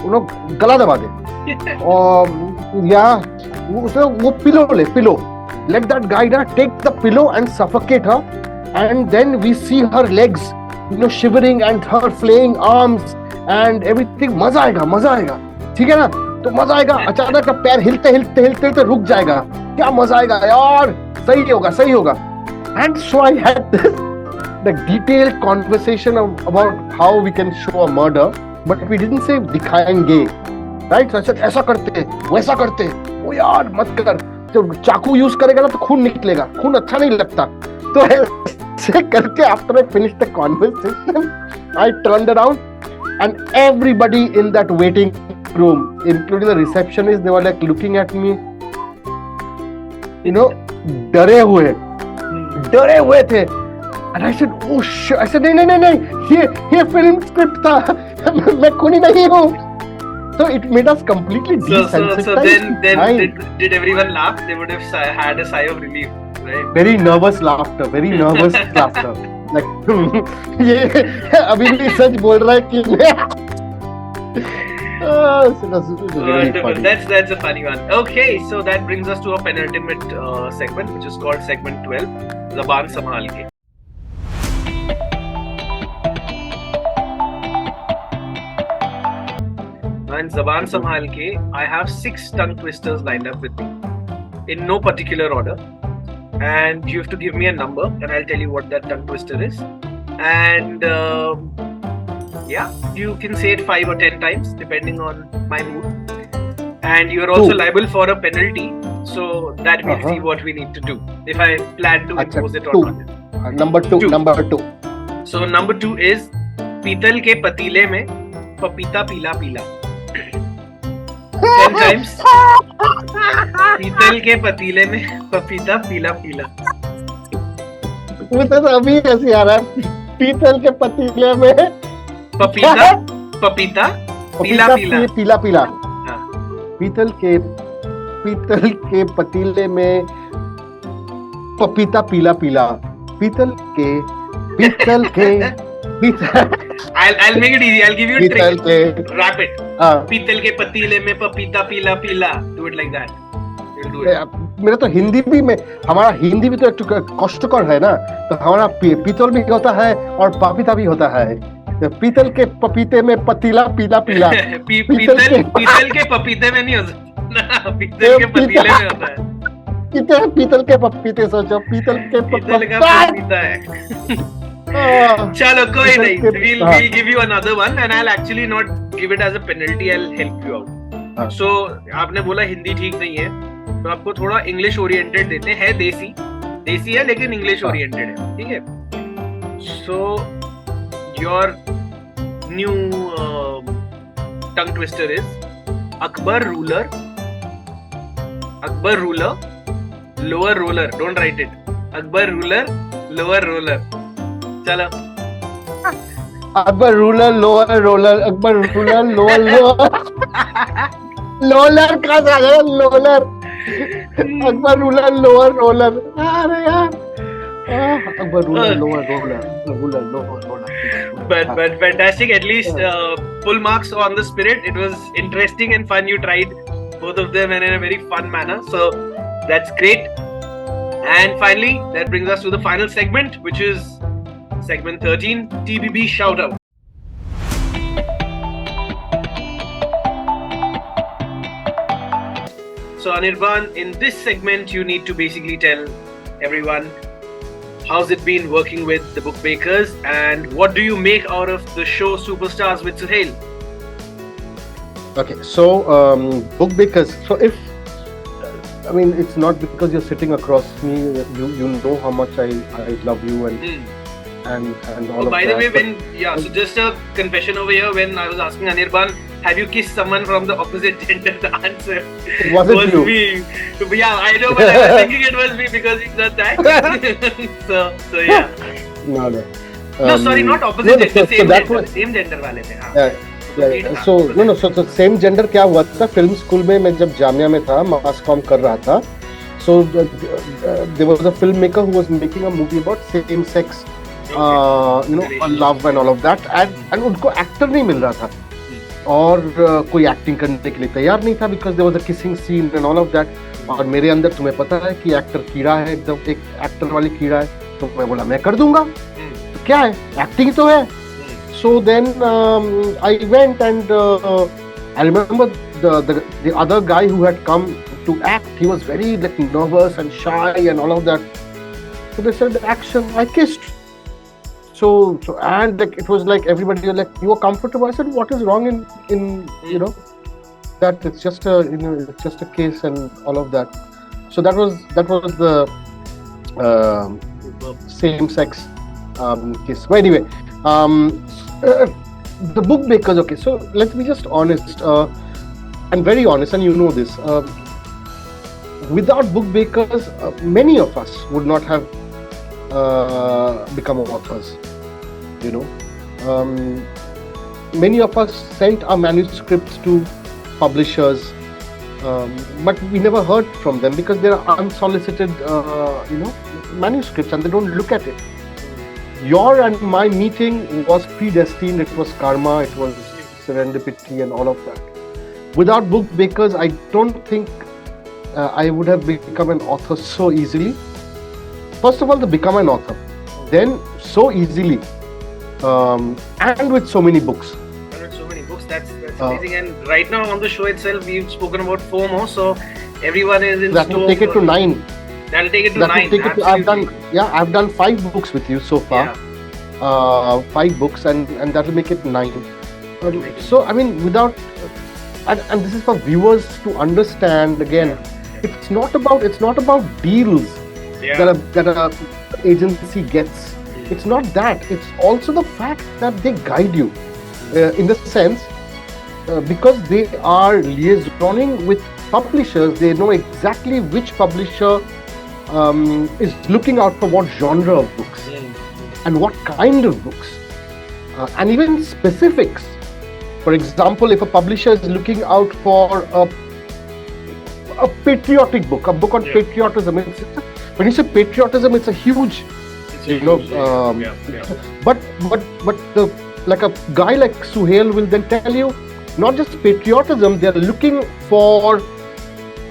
उन्हें गला दबा दे, और या वो pillow let that guy take the pillow and suffocate her, and then we see her legs shivering and her flaying arms and everything। मजा आएगा, ठीक है ना? तो मजा आएगा, अचानक पैर हिलते रुक जाएगा, क्या मजा आएगा यार, सही होगा। And so I had the detailed conversation about how we can show a murder, but we didn't say दिखाएंगे, right? So I said ऐसा करते, वैसा करते, ओ यार मत कर, तो चाकू यूज करेगा ना तो खून निकलेगा, खून अच्छा नहीं लगता। तो ऐसे करके after I finished the conversation, I turned around and everybody in that waiting room, including the receptionist, they were like looking at me, डरे हुए थे। And I said, oh shit, I said नहीं, ये फिल्म स्क्रिप्ट था, मैं खूनी नहीं हूँ। So it made us completely desensitized. So then did everyone laugh? They would have had a sigh of relief, right? Very nervous laughter. Like ये अभी भी सच बोल रहा है कि Wonderful. That's a funny one. Okay, so that brings us to our penultimate segment, which is called segment 12, Zaban Sambhal Ke. And Zaban Sambhal Ke, I have 6 tongue twisters lined up with me in no particular order, and you have to give me a number and I'll tell you what that tongue twister is, and you can say it 5 or 10 times depending on my mood, and you're also liable for a penalty, so that we'll see what we need to do if I plan to impose it or not. Number two. So number 2 is पीतल के पतीले में पपीता पीला 10 times. पीतल के पतीले में पपीता पीला मुझे तो अभी ऐसे आ रहा है, पीतल के पतीले में पपीता पीला हाँ। पीतल के पतीले में पपीता पीला पीतल के I'll make it easy. I'll give you a trick. Wrap it. पीतल के पतीले में पपीता पीला Do it like that. You'll do it. मेरा तो हिंदी भी में, हमारा हिंदी भी तो एक कष्टकर है ना, तो हमारा पीतल भी होता है और पपीता भी होता है। पीतल के पपीते में पतीला पीला पीतल के पपीते में नहीं होता, पीतल के पतीले में होता है। पीतल के पपीते, सोचो पीतल का पपीता है। चलो कोई नहीं, we'll give you another one and I'll actually not give it as a penalty, I'll help you out. So आपने बोला हिंदी ठीक नहीं है, तो आपको थोड़ा इंग्लिश ओरिएंटेड देते हैं, देसी है लेकिन इंग्लिश ओरिएंटेड है, ठीक है? So your new tongue twister is Akbar ruler, lower roller, don't write it, Akbar ruler, lower roller. चलो Akbar ruler lower roller, Akbar ruler lower loller का loller, Akbar ruler lower roller, अरे यार Akbar ruler lower roller. But fantastic, at least full marks on the spirit. It was interesting and fun. You tried both of them and in a very fun manner, so that's great. And finally, that brings us to the final segment, which is segment 13, TBB Shoutout. So Anirban, in this segment, you need to basically tell everyone how's it been working with the Bookmakers, and what do you make out of the show Superstars with Suhail? Okay, so Bookmakers. So if it's not because you're sitting across me. You know how much I love you and all of by that. the way, so just a confession over here. When I was asking Anirban, have you kissed someone from the opposite gender? The answer was you? me. Yeah, I know, but I was thinking it was me because he's not that. so yeah. No. No, sorry, not opposite gender. So that was same gender वाले थे. So same gender क्या हुआ था? Film school में मैं जब जामिया में था, mass comm कर रहा था. So there was a filmmaker who was making a movie about same sex. Love and all of that, and उनको एक्टर नहीं मिल रहा था और कोई एक्टिंग करने के लिए तैयार नहीं था because there was a kissing scene and all of that. और मेरे अंदर तुम्हें पता है कि एक्टर कीड़ा है, एकदम एक एक्टर वाली कीड़ा है, तो मैं बोला मैं कर दूंगा, तो क्या है, एक्टिंग तो है. So then I went and I remember the other guy who had come to act, he was very like nervous and shy and all of that. So they said action, I kissed. So and like it was like everybody was like, you were comfortable. I said, what is wrong in that it's just a kiss and all of that. So that was the same sex kiss. But anyway, the Bookmakers. Okay, so let's be just honest and very honest, and you know this. Without Bookmakers, many of us would not have become authors. Many of us sent our manuscripts to publishers, but we never heard from them because they are unsolicited, manuscripts, and they don't look at it. Your and my meeting was predestined. It was karma. It was serendipity, and all of that. Without Bookmakers, I don't think I would have become an author so easily. First of all, to become an author, then so easily, and with so many books. That's amazing. And right now on the show itself, we've spoken about 4 more, so everyone is in that store. Will take it to 9. That'll take it to 9. I've done 5 books with you so far. Yeah. 5 books, and that will make it 9. So without, and this is for viewers to understand again. It's not about deals that a agency gets. It's not that. It's also the fact that they guide you in the sense because they are liaisoning with publishers. They know exactly which publisher is looking out for what genre of books and what kind of books, and even specifics. For example, if a publisher is looking out for a patriotic book, a book on patriotism. When you say patriotism, it's a huge, But like a guy like Suhail will then tell you, not just patriotism, they're looking for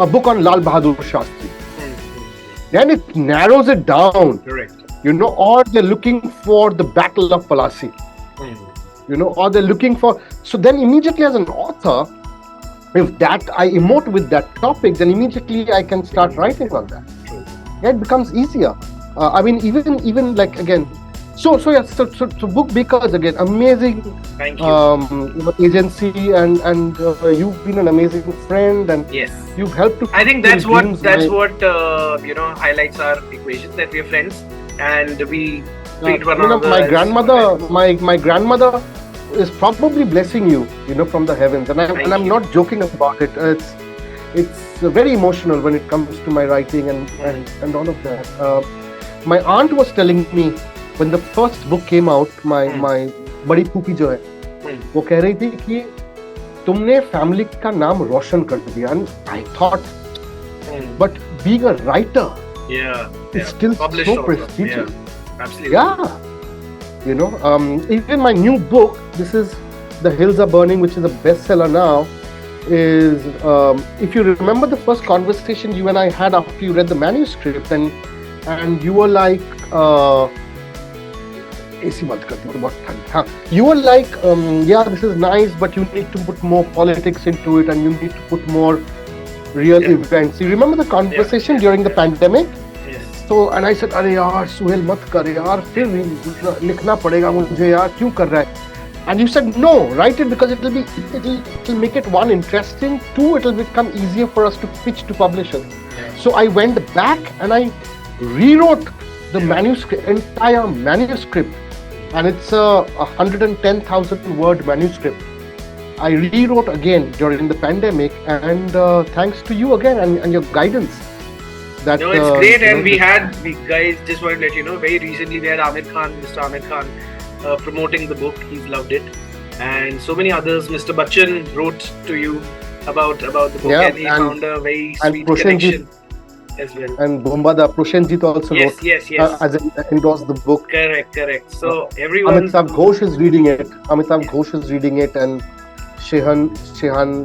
a book on Lal Bahadur Shastri. Then it narrows it down. Correct. Or they're looking for the Battle of Palasi. Or they're looking for. So then immediately as an author, if that I emote with that topic, then immediately I can start writing on that. Yeah, it becomes easier. Even like again. So Bookmakers again, amazing. Thank you. Agency and you've been an amazing friend, and yes, you've helped to. I think that's what highlights our equation, that we're friends and we treat one another. My grandmother is probably blessing you, from the heavens, and I'm not joking about it. It's very emotional when it comes to my writing and all of that. My aunt was telling me when the first book came out, my बड़ी फूफी जो है, वो कह रही थी कि तुमने family का नाम रोशन कर दिया. And I thought, but being a writer is still so prestigious. Absolutely. Yeah. Even my new book, this is The Hills Are Burning, which is a bestseller now, is, if you remember the first conversation you and I had after you read the manuscript, and you were like, you were like, this is nice, but you need to put more politics into it, and you need to put more real events. You remember the conversation during the pandemic? Yes. So and I said, अरे यार सुहेल मत कर यार, फिर लिखना पड़ेगा मुझे यार, क्यों कर रहा है? And you said no, write it because it'll make it one interesting, two it'll become easier for us to pitch to publishers. Yeah. So I went back and I rewrote the manuscript, entire manuscript, and it's a 110,000 word manuscript. I rewrote again during the pandemic, and thanks to you again and your guidance. That, no, it's great, and we guys, just want to let you know, very recently we had Mr. Amir Khan promoting the book. He's loved it, and so many others. Mr. Bachchan wrote to you about the book, and he found a very sweet connection as well. And Bombada Proshenjit also wrote, yes. As endorsed the book. Correct. So everyone. Amitabh Ghosh is reading it. Ghosh is reading it, and Shehan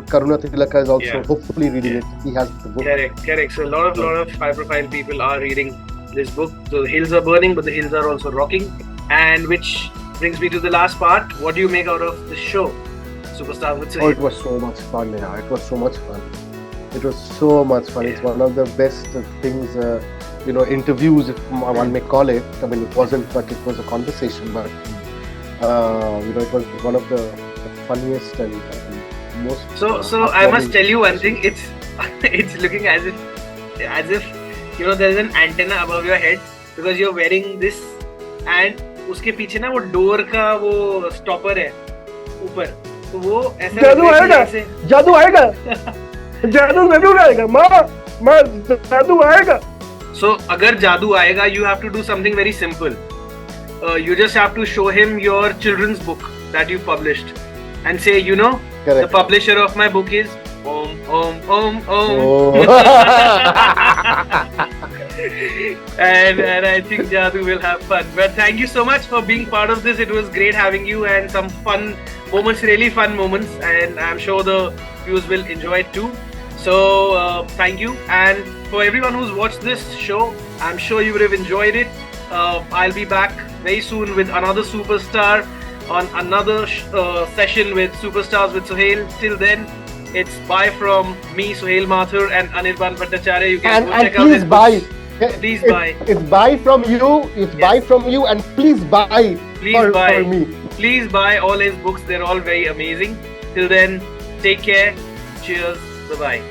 Karunatilaka is also hopefully reading it. He has the book. Correct. So a lot of high-profile people are reading this book. So the hills are burning, but the hills are also rocking. And which brings me to the last part. What do you make out of the show, Superstars with Suhail? Oh, it was so much fun. Yeah, it was so much fun. Yeah. It's one of the best things. Interviews, if one may call it. I mean, it wasn't, but it was a conversation. But it was one of the funniest and most. So I must tell you one thing. It's looking as if there's an antenna above your head because you're wearing this, and उसके पीछे ना वो door का वो stopper है ऊपर, तो वो ऐसा जादू आएगा जादू आएगा. So अगर जादू आएगा, you have to do something very simple. You just have to show him your children's book that you published and say, Correct. The publisher of my book is Om. Oh. and I think Jadu will have fun. But thank you so much for being part of this. It was great having you, and some fun moments, really fun moments, and I'm sure the viewers will enjoy it too. So thank you, and for everyone who's watched this show, I'm sure you would have enjoyed it. I'll be back very soon with another superstar on another session with Superstars with Suhail. Till then, it's bye from me, Suhail Mathur, and Anirban Bhattacharya. You can go check out his books. Please buy. It's bye from you. It's bye from you, and please buy. For me. Please buy all his books. They're all very amazing. Till then, take care. Cheers. Bye-bye.